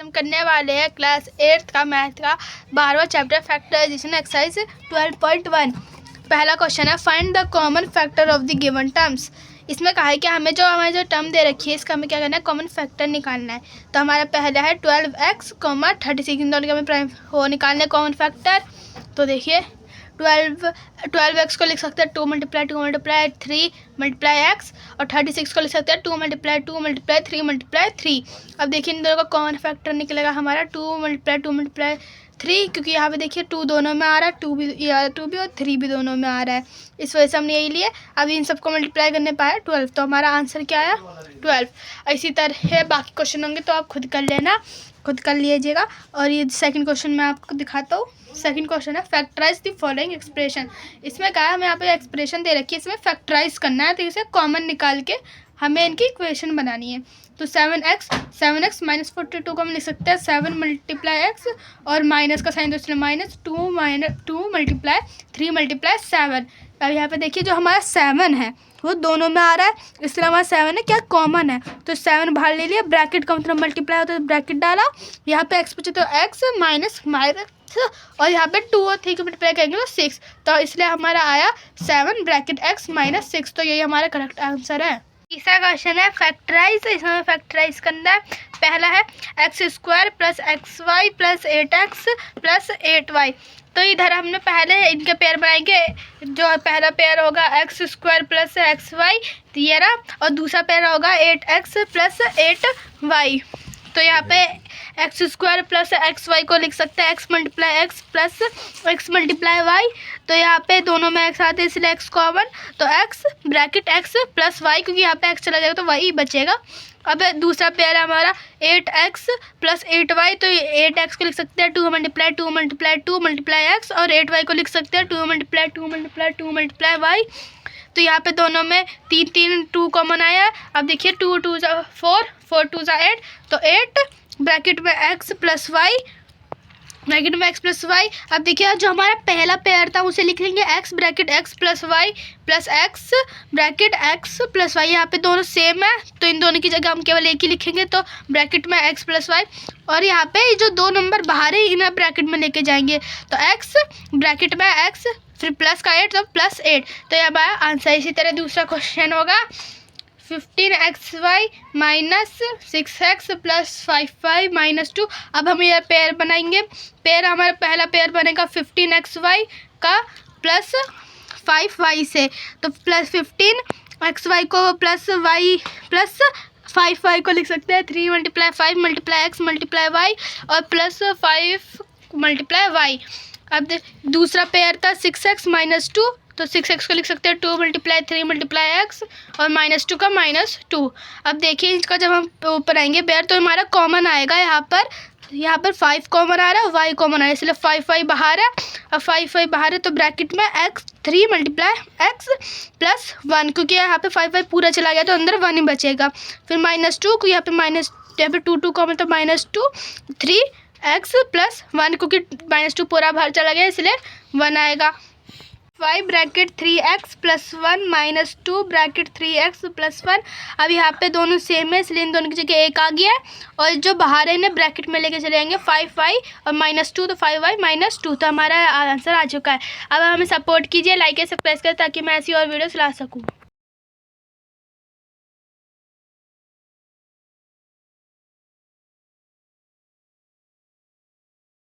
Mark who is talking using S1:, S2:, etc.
S1: हम करने वाले हैं क्लास 8 का मैथ का 12वां चैप्टर फैक्टराइजेशन एक्सरसाइज 12.1। पहला क्वेश्चन है find the common factor of the given terms. इसमें कहा है कि हमें जो टर्म दे रखी है इसका हमें क्या करना है, कॉमन फैक्टर निकालना है। तो हमारा पहला है 12x, 36, इन दोनों के हमें प्राइम वो निकालना है कॉमन फैक्टर। तो देखिए 12x को लिख सकते हैं 2 × 3 × x, और 36 को लिख सकते हैं 2 × 3 × 3। अब देखिए इन दोनों का कॉमन फैक्टर निकलेगा हमारा 2 × 3, क्योंकि यहाँ पे देखिए 2 दोनों में आ रहा है, 2 भी और 3 भी दोनों में आ रहा है, इस वजह से हमने यही लिए। अब इन सबको मल्टीप्लाई करने पाया 12, तो हमारा आंसर क्या आया 12। इसी तरह बाकी क्वेश्चन होंगे तो आप खुद कर लेना, खुद कर लीजिएगा। और ये सेकंड क्वेश्चन मैं आपको दिखाता हूँ। सेकंड क्वेश्चन है फैक्टराइज द फॉलोइंग एक्सप्रेशन। इसमें क्या है, हमें यहाँ पे एक्सप्रेशन दे रखी है, इसमें फैक्टराइज करना है, तो इसे कॉमन निकाल के हमें इनकी इक्वेशन बनानी है। तो 7x -42 को हम लिख सकते हैं 7 × x, और माइनस का साइन तो इसलिए -2 × 3 × 7। अब यहाँ पे देखिए जो हमारा 7 है वो दोनों में आ रहा है, इसलिए हमारा 7 है क्या कॉमन है, तो 7 बाहर ले लिया, ब्रैकेट का मतलब मल्टीप्लाई होता है, ब्रैकेट डाला, यहाँ पे x बचे तो x माइनस और यहाँ पे 2 और 3 को मल्टीप्लाई करेंगे तो 6, तो इसलिए हमारा आया 7 ब्रैकेट x -6। तो यही हमारा करेक्ट आंसर है। तीसरा क्वेश्चन है फैक्टराइज। इसमें फैक्टराइज करना है। पहला है x² + xy + 8x + 8y। तो इधर हमने पहले इनके पेयर बनाएंगे। जो पहला पेयर होगा x² + xy ये रहा, और दूसरा पेयर होगा 8x + 8y। तो यहाँ पे x² + xy को लिख सकते हैं x × x + x × y। तो यहाँ पे दोनों में x आते हैं इसलिए x कॉमन, तो x ब्रैकेट x + y, क्योंकि यहाँ पे x चला जाएगा तो y बचेगा। अब दूसरा पेयर है हमारा 8x + 8y। तो 8x को लिख सकते हैं 2 × 2 × 2 × x, और 8y को लिख सकते हैं 2 × 2 × 2 × y। तो यहाँ पे दोनों में 2 कॉमन आया है। अब देखिए 2 × 2 = 4, 4 × 2 = 8, तो 8 ब्रैकेट में x + y, ब्रैकेट में x + y। अब देखिए जो हमारा पहला पेयर था उसे लिख लेंगे x bracket x + y + x bracket x + y। यहाँ पे दोनों सेम है तो इन दोनों की जगह हम केवल एक ही लिखेंगे, तो ब्रैकेट में x + y, और यहाँ पे जो 2 नंबर बाहर है इन्हें ब्रैकेट में लेके जाएंगे, तो x ब्रैकेट में x फिर प्लस का 8, तो +8। तो यह हमारा आंसर। इसी तरह दूसरा क्वेश्चन होगा 15xy - 6x + 5y - 2। अब हम यह पेयर बनाएंगे। पेयर हमारा पहला पेयर बनेगा 15xy का प्लस 5y से, तो +15xy को प्लस y प्लस 5y को लिख सकते हैं 3 × 5 × x × y, और +5 × y। अब दूसरा पेयर था 6x - 2, तो 6x को लिख सकते हैं 2 × 3 × x, और -2 का -2। अब देखिए इसका जब हम ऊपर आएंगे पेयर तो हमारा कॉमन आएगा। यहाँ पर 5 कॉमन आ रहा है, y कॉमन आ रहा है, इसलिए 5y बाहर है। अब 5y बाहर है तो ब्रैकेट में x 3 × x + 1, क्योंकि यहाँ पे 5y पूरा चला गया तो अंदर 1 ही बचेगा। फिर -2 को यहाँ पे 2 कॉमन, तो -2 3x + 1, क्योंकि -2 पूरा बाहर चला गया इसलिए 1 आएगा। 5 ब्रैकेट 3x + 1 - 2 ब्रैकेट 3x + 1। अब यहाँ पे दोनों सेम है इसलिए इन दोनों की जगह 1 आ गया है, और जो बाहर है इन्हें ब्रैकेट में लेके चले जाएंगे 5y और -2, तो 5y - 2। तो हमारा आंसर आ चुका है। अब हमें सपोर्ट कीजिए, लाइक या सब्सक्राइब करें ताकि मैं ऐसी और वीडियोस ला सकूँ।